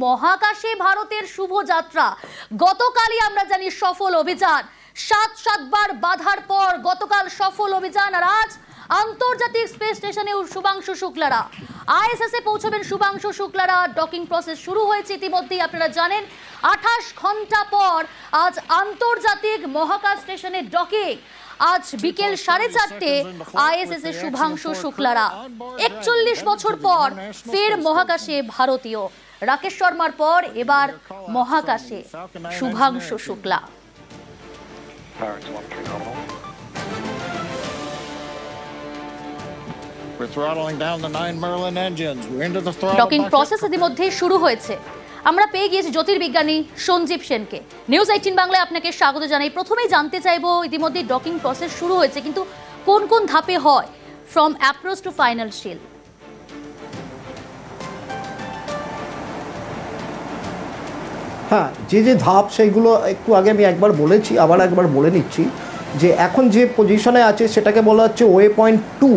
মহাকাশে ভারতের শুভযাত্রা। গতকালই আমরা জানি সফল অভিযান, ৭বার বাধার পর গতকাল সফল অভিযান। আর আজ আন্তর্জাতিক স্পেস স্টেশনে শুভাংশু শুক্লারা আইএসএস এ পৌঁছবেন। শুভাংশু শুক্লারা ডকিং প্রসেস শুরু হয়েছে ইতিমধ্যেই, আপনারা জানেন ২৮ ঘন্টা পর আজ আন্তর্জাতিক মহাকাশ স্টেশনে ডকিং। আজ বিকেল 4:30 আইএসএস এর শুভাংশু শুক্লারা ৪১ বছর পর ফের মহাকাশে ভারতীয়। রাকেশ শর্মার পর এবার মহাকাশে শুভাংশু শুক্লা। ডকিং প্রসেস ইতিমধ্যে শুরু হয়েছে। আমরা পেয়ে গিয়েছি জ্যোতির্বিজ্ঞানী সঞ্জীব সেনকে। নিউজ 18 বাংলায় আপনাকে স্বাগত জানাই। প্রথমেই জানতে চাইবো, ইতিমধ্যে ডকিং প্রসেস শুরু হয়েছে, কিন্তু কোন কোন ধাপে হয় ফ্রম অ্যাপ্রোচ টু ফাইনাল শিল? হ্যাঁ, যে ধাপ সেইগুলো একটু আগে আমি একবার বলেছি, আবার একবার বলে নিচ্ছি যে এখন যে পজিশনে আছে সেটাকে বলা হচ্ছে ওয়ে পয়েন্ট 2,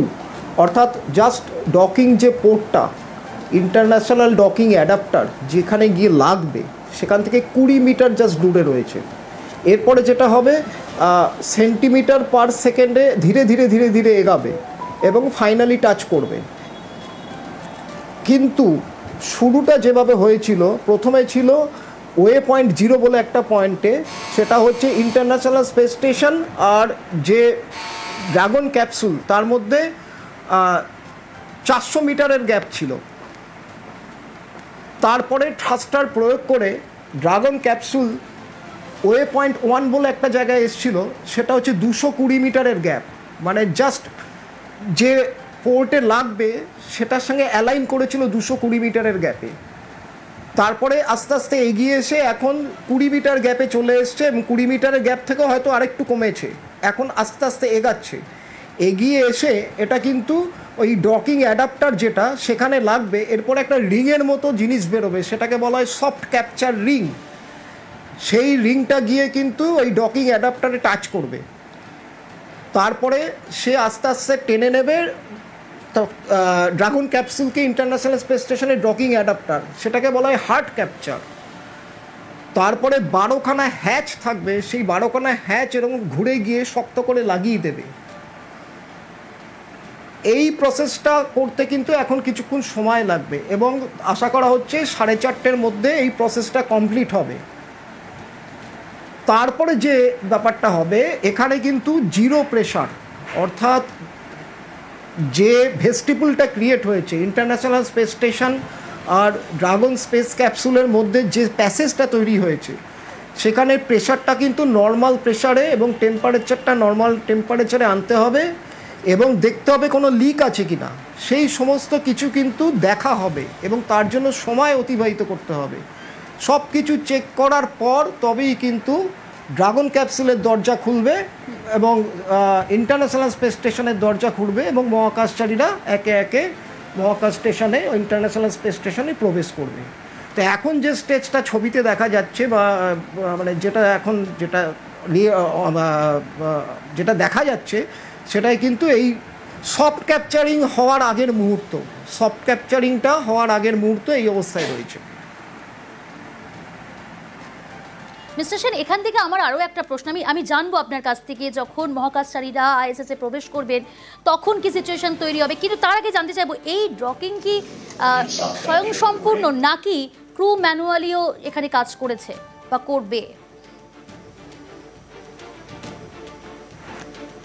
অর্থাৎ জাস্ট ডকিং যে পোর্টটা, ইন্টারন্যাশনাল ডকিং অ্যাডাপ্টার যেখানে গিয়ে লাগবে সেখান থেকে 20 মিটার জাস্ট দূরে রয়েছে। এরপরে যেটা হবে সেন্টিমিটার পার সেকেন্ডে ধীরে ধীরে ধীরে ধীরে এগাবে এবং ফাইনালি টাচ করবে। কিন্তু শুরুটা যেভাবে হয়েছিল, প্রথমে ছিল ওয়ে পয়েন্ট 0 বলে একটা পয়েন্টে, সেটা হচ্ছে ইন্টারন্যাশনাল স্পেস স্টেশন আর যে ড্রাগন ক্যাপসুল তার মধ্যে 400 মিটারের গ্যাপ ছিল। তারপরে থ্রাস্টার প্রয়োগ করে ড্রাগন ক্যাপসুল ওয়ে পয়েন্ট 1 বলে একটা জায়গায় এসেছিল, সেটা হচ্ছে 220 মিটারের গ্যাপ, মানে জাস্ট যে পোর্টে লাগবে সেটার সঙ্গে অ্যালাইন করেছিল 220 মিটারের গ্যাপে। তারপরে আস্তে আস্তে এগিয়ে এসে এখন 20 মিটার গ্যাপে চলে এসছে এবং 20 মিটারের গ্যাপ থেকেও হয়তো আরেকটু কমেছে, এখন আস্তে আস্তে এগাচ্ছে। এগিয়ে এসে এটা কিন্তু ওই ডকিং অ্যাডাপ্টার যেটা সেখানে লাগবে, এরপর একটা রিংয়ের মতো জিনিস বেরোবে, সেটাকে বলা হয় সফট ক্যাপচার রিং। সেই রিংটা গিয়ে কিন্তু ওই ডকিং অ্যাডাপ্টারে টাচ করবে। তারপরে সে আস্তে আস্তে টেনে নেবে ড্রাগন ক্যাপসুলকে ইন্টারন্যাশনাল স্পেস স্টেশনের ডকিং অ্যাডাপ্টার, সেটাকে বলা হয় হার্ট ক্যাপচার। তারপরে 12খানা হ্যাচ থাকবে, সেই 12খানা হ্যাচ এরকম ঘুরে গিয়ে শক্ত করে লাগিয়ে দেবে। এই প্রসেসটা করতে কিন্তু এখন কিছুক্ষণ সময় লাগবে এবং আশা করা হচ্ছে 4:30-র মধ্যে এই প্রসেসটা কমপ্লিট হবে। তারপরে যে ব্যাপারটা হবে, এখানে কিন্তু জিরো প্রেশার, অর্থাৎ যে ভেস্টিবুলটা ক্রিয়েট হয়েছে ইন্টারন্যাশনাল স্পেস স্টেশন আর ড্রাগন স্পেস ক্যাপসুলের মধ্যে, যে প্যাসেজটা তৈরি হয়েছে সেখানে প্রেশারটা কিন্তু নর্মাল প্রেশারে এবং টেম্পারেচারটা নর্মাল টেম্পারেচারে আনতে হবে এবং দেখতে হবে কোনো লিক আছে কি না, সেই সমস্ত কিছু কিন্তু দেখা হবে এবং তার জন্য সময় অতিবাহিত করতে হবে। সব কিছু চেক করার পর তবেই কিন্তু ড্রাগন ক্যাপসুলের দরজা খুলবে এবং ইন্টারন্যাশনাল স্পেস স্টেশনের দরজা খুলবে এবং মহাকাশচারীরা একে একে মহাকাশ স্টেশনে ইন্টারন্যাশনাল স্পেস স্টেশনে প্রবেশ করবে। তো এখন যে স্টেজটা ছবিতে দেখা যাচ্ছে বা মানে যেটা এখন যেটা দেখা যাচ্ছে সেটাই কিন্তু এই সফট ক্যাপচারিং হওয়ার আগের মুহূর্ত, সফট ক্যাপচারিংটা হওয়ার আগের মুহূর্ত এই অবস্থায় রয়েছে। মিস্টার সেন, এখান থেকে আমার আরও একটা প্রশ্ন আমি জানবো আপনার কাছ থেকে, যখন মহাকাশচারীরা আইএসএস এ প্রবেশ করবেন তখন কি সিচুয়েশন তৈরি হবে, কিন্তু তার আগে জানতে চাইবো এই ডকিং কি স্বয়ংসম্পূর্ণ নাকি ক্রু ম্যানুয়ালিও এখানে কাজ করেছে বা করবে?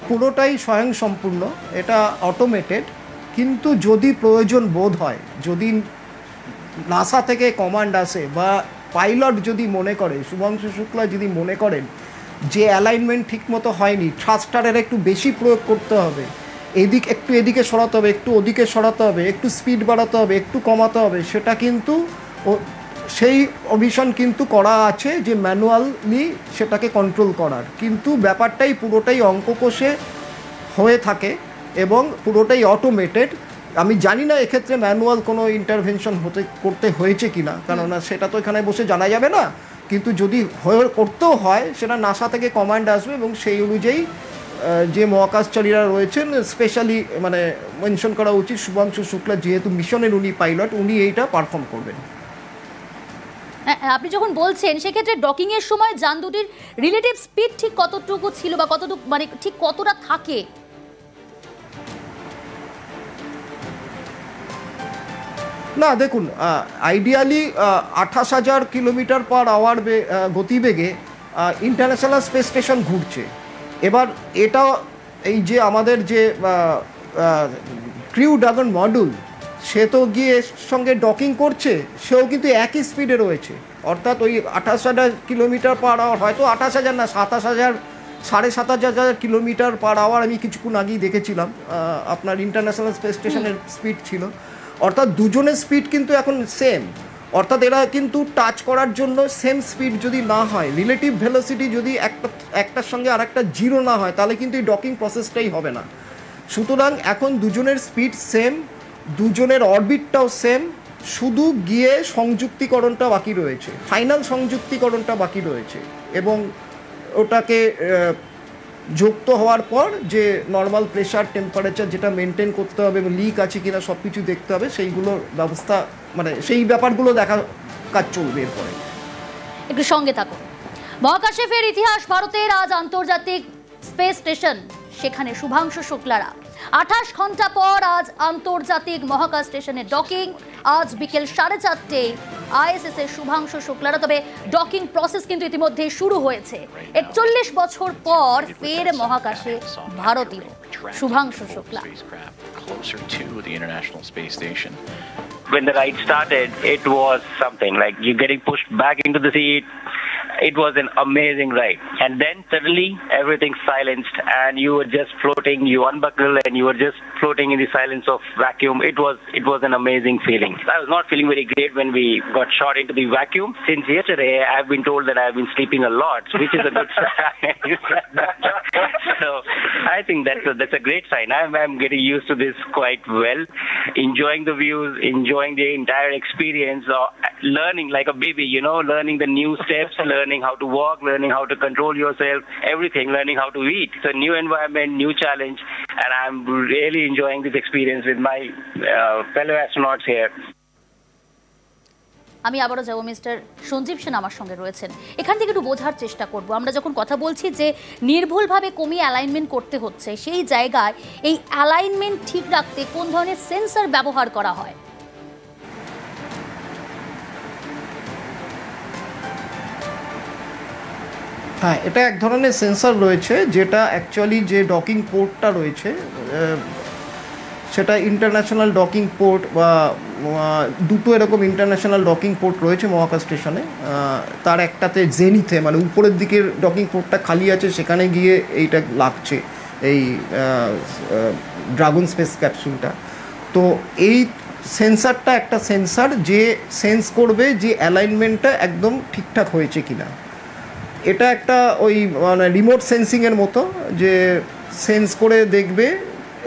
পুরোটাই স্বয়ংসম্পূর্ণ, এটা অটোমেটেড, কিন্তু যদি প্রয়োজন বোধ হয়, যদি নাসা থেকে কমান্ড আসে বা পাইলট যদি মনে করে, শুভাংশু শুক্লা যদি মনে করেন যে অ্যালাইনমেন্ট ঠিকমতো হয়নি, থ্রাস্টারের একটু বেশি প্রয়োগ করতে হবে, একটু এদিকে সরাতে হবে, একটু ওদিকে সরাতে হবে, একটু স্পিড বাড়াতে হবে, একটু কমাতে হবে, সেটা কিন্তু সেই অভিশন কিন্তু করা আছে যে ম্যানুয়ালি সেটাকে কন্ট্রোল করার, কিন্তু ব্যাপারটাই পুরোটাই অঙ্ক কষে হয়ে থাকে এবং পুরোটাই অটোমেটেড। আমি জানি না এক্ষেত্রে ম্যানুয়াল কোনো ইন্টারভেনশন করতে হয়েছে কিনা, কেননা সেটা তো এখানে বসে জানা যাবে না, কিন্তু যদি করতেও হয় সেটা নাসা থেকে কমান্ড আসবে এবং সেই অনুযায়ী যে মহাকাশচারীরা রয়েছেন, স্পেশালি মানে মেনশন করা উচিত শুভাংশু শুক্লা যেহেতু মিশনের উনি পাইলট, উনি এইটা পারফর্ম করবেন। আপনি যখন বলছেন সেক্ষেত্রে ডকিং এর সময় যান দুটির রিলেটিভ স্পিড ঠিক কতটুকু ছিল বা কতটুকু মানে ঠিক কতটা থাকে? না দেখুন, আইডিয়ালি 28,000 কিলোমিটার পার আওয়ার গতিবেগে ইন্টারন্যাশনাল স্পেস স্টেশন ঘুরছে। এবার এটা এই যে আমাদের যে ক্রিউ ড্রাগন মডিউল, সে তো গিয়ে এর সঙ্গে ডকিং করছে, সেও কিন্তু একই স্পিডে রয়েছে। অর্থাৎ ওই 28,000 কিলোমিটার পার আওয়ার, হয়তো 28,000 না 27,000 7,500 কিলোমিটার পার আওয়ার আমি কিছুক্ষণ আগেই দেখেছিলাম আপনার ইন্টারন্যাশনাল স্পেস স্টেশনের স্পিড ছিল। অর্থাৎ দুজনের স্পিড কিন্তু এখন সেম। অর্থাৎ এরা কিন্তু টাচ করার জন্য সেম স্পিড যদি না হয়, রিলেটিভ ভেলোসিটি যদি একটার সঙ্গে আর একটা জিরো না হয়, তাহলে কিন্তু এই ডকিং প্রসেসটাই হবে না। সুতরাং এখন দুজনের স্পিড সেম, দুজনের অরবিটটাও সেম, শুধু গিয়ে সংযুক্তিকরণটা বাকি রয়েছে, ফাইনাল সংযুক্তিকরণটা বাকি রয়েছে। এবং ওটাকে যুক্ত হওয়ার পর যে নর্মাল প্রেশার টেম্পারেচার যেটা মেনটেন করতে হবে এবং লিক আছে কিনা সব কিছু দেখতে হবে, সেইগুলোর ব্যবস্থা মানে সেই ব্যাপারগুলো দেখার কাজ চলবে এরপরে। একটু সঙ্গে থাকুন। মহাকাশে ফের ইতিহাস ভারতের। আজ আন্তর্জাতিক স্পেস স্টেশন, সেখানে শুভাংশু শুক্লারা 28 ঘন্টা পর আজ আন্তর্জাতিক মহাকাশ স্টেশনে ডকিং। আজ বিকেল 4:30 আইএসএস এর শুভাংশু শুক্লারা, তবে ডকিং প্রসেস কিন্তু ইতিমধ্যে শুরু হয়েছে। 41 বছর পর ফের মহাকাশে ভারতীয় Shubhanshu Shukla. When the ride started, it was something like you getting pushed back into the seat. It was an amazing ride, and then suddenly everything silenced and you were just floating. You unbuckle and you were just floating in the silence of vacuum. It was an amazing feeling. I was not feeling very great when we got shot into the vacuum. Since yesterday I've been told that I've been sleeping a lot, which is a good sign. So I think that's a great sign. I'm getting used to this quite well, enjoying the views, enjoying the entire experience, learning like a baby, learning the new steps, learning how to walk, learning how to control yourself, everything, learning how to eat. It's a new environment, new challenge, and I'm really enjoying this experience with my fellow astronauts here. আমি আবারও যাব, mister Sanjeev Sen আমার সঙ্গে রয়েছেন। এখান থেকে একটু বোঝার চেষ্টা করব, আমরা যখন কথা বলছি যে নির্ভুলভাবে কমিয়ে অ্যালাইনমেন্ট করতে হচ্ছে, সেই জায়গায় এই অ্যালাইনমেন্ট ঠিক রাখতে কোন ধরনের সেন্সর ব্যবহার করা হয়? হ্যাঁ, এটা এক ধরনের সেন্সর রয়েছে, যেটা অ্যাকচুয়ালি যে ডকিং পোর্টটা রয়েছে সেটা ইন্টারন্যাশনাল ডকিং পোর্ট বা দুটো এরকম ইন্টারন্যাশনাল ডকিং পোর্ট রয়েছে মহাকাশ স্টেশনে। তার একটাতে জেনিথে মানে উপরের দিকের ডকিং পোর্টটা খালি আছে, সেখানে গিয়ে এইটা লাগছে এই ড্রাগন স্পেস ক্যাপসুলটা। তো এই সেন্সারটা একটা সেন্সার যে সেন্স করবে যে অ্যালাইনমেন্টটা একদম ঠিকঠাক হয়েছে কিনা। এটা একটা ওই মানে রিমোট সেন্সিংয়ের মতো, যে সেন্স করে দেখবে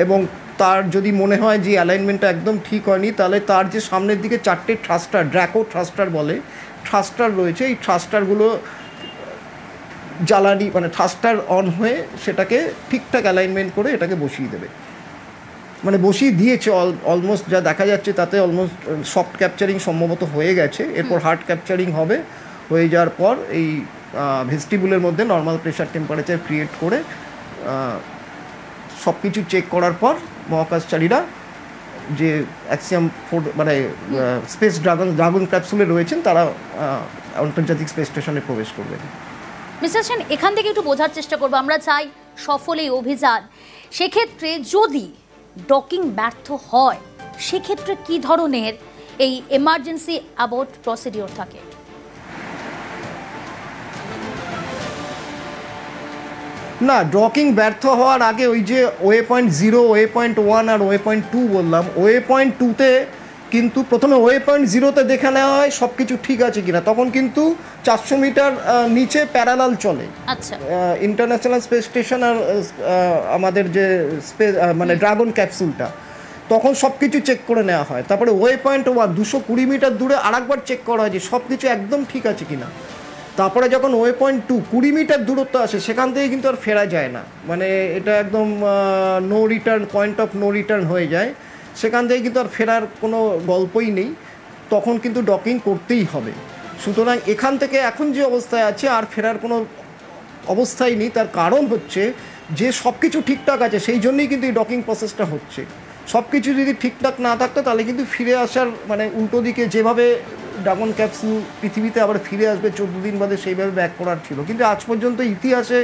এবং তার যদি মনে হয় যে অ্যালাইনমেন্টটা একদম ঠিক হয়নি, তাহলে তার যে সামনের দিকে 4টে থ্রাস্টার, ড্র্যাকো থ্রাস্টার বলে, থ্রাস্টার রয়েছে, এই থ্রাস্টারগুলো জ্বালানি মানে থ্রাস্টার অন হয়ে সেটাকে ঠিকঠাক অ্যালাইনমেন্ট করে এটাকে বসিয়ে দেবে। মানে বসিয়ে দিয়েছে অলমোস্ট, যা দেখা যাচ্ছে তাতে অলমোস্ট সফট ক্যাপচারিং সম্ভবত হয়ে গেছে। এরপর হার্ড ক্যাপচারিং হবে, হয়ে যাওয়ার পর এই ভেস্টিবুলের মধ্যে নর্মাল প্রেশার টেম্পারেচার ক্রিয়েট করে সব কিছু চেক করার পর মহাকাশচারীরা যে অ্যাক্সিয়াম 4 মানে স্পেস ড্রাগন ক্যাপসুলে রয়েছেন তারা আন্তর্জাতিক স্পেস স্টেশনে প্রবেশ করবেন। মিস্টার সেন, এখান থেকে একটু বোঝার চেষ্টা করবো, আমরা চাই সফল এই অভিযান। সেক্ষেত্রে যদি ডকিং ব্যর্থ হয়, সেক্ষেত্রে কি ধরনের এই এমার্জেন্সি অ্যাবর্ট প্রসিডিওর থাকে? না, ডকিং ব্যর্থ হওয়ার আগে ওই যে ওয়ে.0, ওয়ে.1 আর ওয়ে.2 বললাম, ওয়ে.2তে কিন্তু প্রথমে ওয়ে.0তে দেখে নেওয়া হয় সব কিছু ঠিক আছে কিনা। তখন কিন্তু 400 মিটার নিচে প্যারালাল চলে। আচ্ছা, ইন্টারন্যাশনাল স্পেস স্টেশন আর আমাদের যে স্পেস মানে ড্রাগন ক্যাপসুলটা, তখন সব কিছু চেক করে নেওয়া হয়। তারপরে ওয়ে.1 220 মিটার দূরে আরেকবার চেক করা হয় যে সব কিছু একদম ঠিক আছে কিনা। তারপরে যখন ওয়ে.2 20 মিটার দূরত্ব আসে, সেখান থেকে কিন্তু আর ফেরা যায় না, মানে এটা একদম no return, point of no return হয়ে যায়। সেখান থেকে কিন্তু আর ফেরার কোনো গল্পই নেই, তখন কিন্তু ডকিং করতেই হবে। সুতরাং এখান থেকে এখন যে অবস্থায় আছে আর ফেরার কোনো অবস্থাই নেই। তার কারণ হচ্ছে যে সব কিছু ঠিকঠাক আছে, সেই জন্যই কিন্তু এই ডকিং প্রসেসটা হচ্ছে। সব কিছু যদি ঠিকঠাক না থাকতো তাহলে কিন্তু ফিরে আসার মানে উল্টো দিকে যেভাবে ড্রাগন ক্যাপসুল পৃথিবীতে আবার ফিরে আসবে 14 দিন বাদে, সেইভাবে ব্যাক করার ছিল। কিন্তু আজ পর্যন্ত ইতিহাসে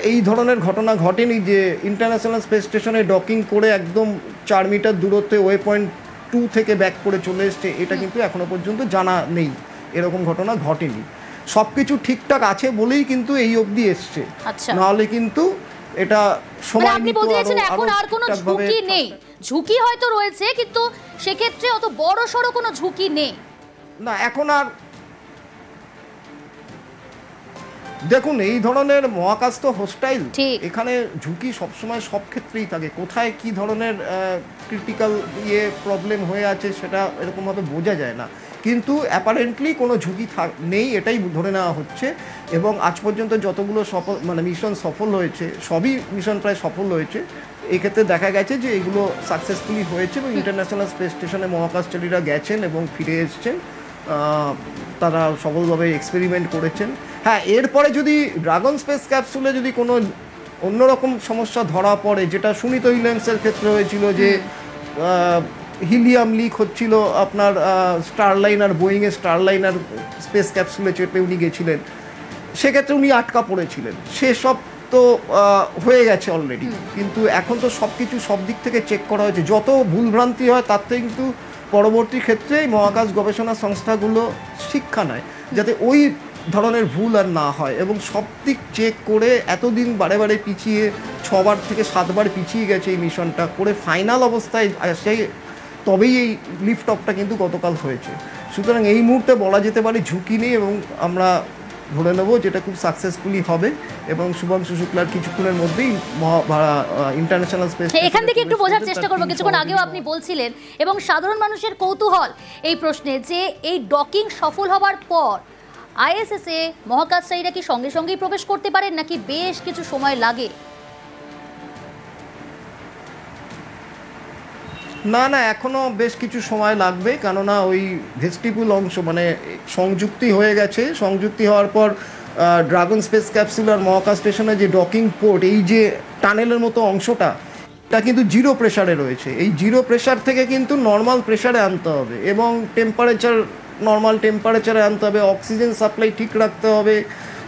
এই ধরনের ঘটনা ঘটেনি যে ইন্টারন্যাশনাল স্পেস স্টেশনে ডকিং করে একদম 4 মিটার দূরত্বে ওয়ে পয়েন্ট 2 থেকে ব্যাক করে চলে এসছে। এটা কিন্তু এখনো পর্যন্ত জানা নেই, এরকম ঘটনা ঘটেনি। সব কিছু ঠিকঠাক আছে বলেই কিন্তু এই অবধি এসছে, নাহলে কিন্তু এটা সময় আপনি বলতে চাইছেন এখন আর কোনো ঝুঁকি নেই? ঝুঁকি হয়তো রয়েছে, কিন্তু সেক্ষেত্রে অত বড় সড়ো কোনো ঝুঁকি নেই না এখন আর। দেখুন, এই ধরনের মহাকাশ তো হোস্টাইল, এখানে ঝুঁকি সবসময় সব ক্ষেত্রেই থাকে। কোথায় কি ধরনের ক্রিটিক্যাল প্রবলেম হয়ে আছে সেটা এরকমভাবে বোঝা যায় না, কিন্তু অ্যাপারেন্টলি কোনো ঝুঁকি নেই এটাই ধরে নেওয়া হচ্ছে। এবং আজ পর্যন্ত যতগুলো মিশন সফল হয়েছে, সবই মিশন প্রায় সফল হয়েছে। এক্ষেত্রে দেখা গেছে যে এগুলো সাকসেসফুলি হয়েছে এবং ইন্টারন্যাশনাল স্পেস স্টেশনে মহাকাশচারীরা গেছেন এবং ফিরে এসছেন, তারা সফলভাবে এক্সপেরিমেন্ট করেছেন। হ্যাঁ, এরপরে যদি ড্রাগন স্পেস ক্যাপসুলে যদি কোনো অন্যরকম সমস্যা ধরা পড়ে, যেটা সুনিত উইলিয়ামসের ক্ষেত্রে হয়েছিল, যে হিলিয়াম লিক হচ্ছিল আপনার স্টারলাইনার, বোয়িংয়ের স্টারলাইনার স্পেস ক্যাপসুলে চেপে উনি গেছিলেন, সেক্ষেত্রে উনি আটকা পড়েছিলেন। সেসব তো হয়ে গেছে অলরেডি, কিন্তু এখন তো সব কিছু সব দিক থেকে চেক করা হয়েছে। যত ভুলভ্রান্তি হয় তার থেকে কিন্তু পরবর্তী ক্ষেত্রে মহাকাশ গবেষণা সংস্থাগুলো শিক্ষা নেয় যাতে ওই ধরনের ভুল আর না হয়, এবং সব দিক চেক করে এতদিন বারে বারে পিছিয়ে 6 বার থেকে 7 বার পিছিয়ে গেছে এই মিশনটা করে ফাইনাল অবস্থায় আসে, তবেই এই লিফট অফটা কিন্তু গতকাল হয়েছে। সুতরাং এই মুহূর্তে বলা যেতে পারে ঝুঁকি নেই, এবং আমরা ধরে নেব যেটা খুব সাকসেসফুলি হবে, এবং শুভাংশু শুক্লার কিছুক্ষণের মধ্যেই ইন্টারন্যাশনাল স্পেস। এখান থেকে একটু বোঝার চেষ্টা করবো, কিছুক্ষণ আগেও আপনি বলছিলেন এবং সাধারণ মানুষের কৌতূহল এই প্রশ্নে যে এই ডকিং সফল হবার পর আইএসএস-এ মহাকাশচারীরা কি সঙ্গে সঙ্গেই প্রবেশ করতে পারেন নাকি বেশ কিছু সময় লাগে? না না, এখনও বেশ কিছু সময় লাগবে, কেননা ওই ভেস্টিবুল অংশ মানে সংযুক্তি হয়ে গেছে। সংযুক্তি হওয়ার পর ড্রাগন স্পেস ক্যাপসুল আর মহাকাশ স্টেশনের যে ডকিং পোর্ট, এই যে টানেলের মতো অংশটা, এটা কিন্তু 0 প্রেশারে রয়েছে। এই 0 প্রেশার থেকে কিন্তু নর্মাল প্রেশারে আনতে হবে, এবং টেম্পারেচার নর্মাল টেম্পারেচারে আনতে হবে, অক্সিজেন সাপ্লাই ঠিক রাখতে হবে,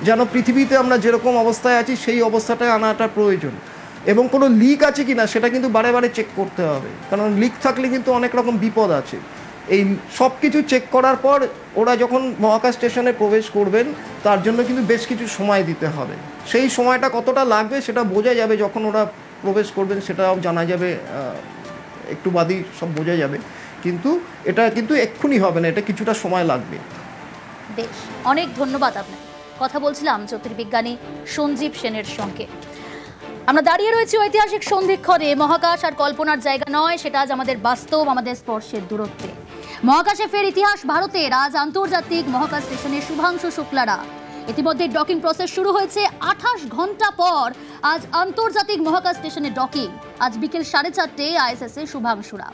যেন পৃথিবীতে আমরা যেরকম অবস্থায় আছি সেই অবস্থাটায় আনাটা প্রয়োজন। এবং কোনো লিক আছে কি না সেটা কিন্তু বারে বারে চেক করতে হবে, কারণ লিক থাকলে কিন্তু অনেক রকম বিপদ আছে। এই সব কিছু চেক করার পর ওরা যখন মহাকাশ স্টেশনে প্রবেশ করবেন, তার জন্য কিন্তু বেশ কিছু সময় দিতে হবে। সেই সময়টা কতটা লাগবে সেটা বোঝা যাবে যখন ওরা প্রবেশ করবেন, সেটাও জানা যাবে, একটু বাদই সব বোঝা যাবে। কিন্তু এটা কিন্তু এক্ষুনি হবে না, এটা কিছুটা সময় লাগবে। বেশ, অনেক ধন্যবাদ আপনাকে। কথা বলছিলাম জ্যোতির্বিজ্ঞানী সঞ্জীব সেনের সঙ্গে। আমরা দাঁড়িয়ে রয়েছি ঐতিহাসিক সন্ধিক্ষণে। মহাকাশ আর কল্পনার জায়গা নয়, সেটা আজ আমাদের বাস্তব, আমাদের স্পর্শের দূরত্বে। মহাকাশে ফের ইতিহাস ভারতের। আজ আন্তর্জাতিক মহাকাশ স্টেশনে শুভাংশু শুক্লারা। ইতিমধ্যে ডকিং প্রসেস শুরু হয়েছে। 28 ঘন্টা পর আজ আন্তর্জাতিক মহাকাশ স্টেশনে ডকিং। আজ বিকেল 4:30 আইএসএস এ শুভাংশুরা।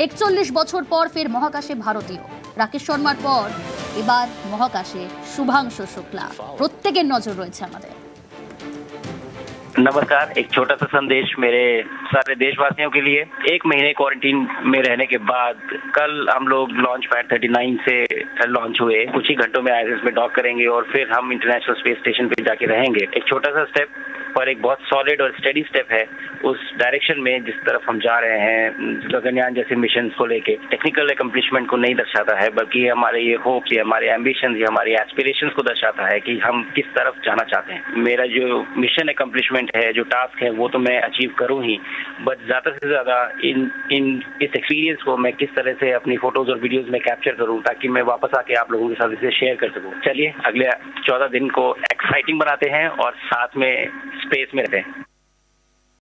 41 বছর পর ফের মহাকাশে ভারতীয়। রাকেশ শর্মার পর এবার মহাকাশে শুভাংশু শুক্লা। প্রত্যেকের নজর রয়েছে আমাদের। नमस्कार, एक छोटा सा संदेश मेरे सारे देशवासियों के लिए। 1 महीने क्वारंटीन में रहने के बाद कल हम लोग लॉन्च पैड 39 से लॉन्च हुए। कुछ ही घंटों में आईएसएस में डॉक करेंगे और फिर हम इंटरनेशनल स्पेस स्टेशन पे जाके रहेंगे। एक छोटा सा स्टेप पर एक बहुत सॉलिड और स्टेडी स्टेप है उस डायरेक्शन में जिस तरफ हम जा रहे हैं। गगनयान जैसे मिशन को लेके टेक्निकल अकम्पलिशमेंट को नहीं दर्शाता है, बल्कि हमारे ये होप्स, ये हमारे एम्बिशंस, ये हमारी एस्पिरेशंस को दर्शाता है कि हम किस तरफ जाना चाहते हैं। मेरा जो मिशन अकम्पलिशमेंट है, जो टास्क है, वो तो मैं अचीव करूं ही, बट ज्यादा से ज्यादा इस एक्सपीरियंस को मैं किस तरह से अपनी फोटोज और वीडियोस में कैप्चर करूं ताकि मैं वापस आके आप लोगों के साथ इसे शेयर कर सकूं। चलिए अगले 14 दिन को एक्साइटिंग बनाते हैं और साथ में स्पेस में रहते हैं।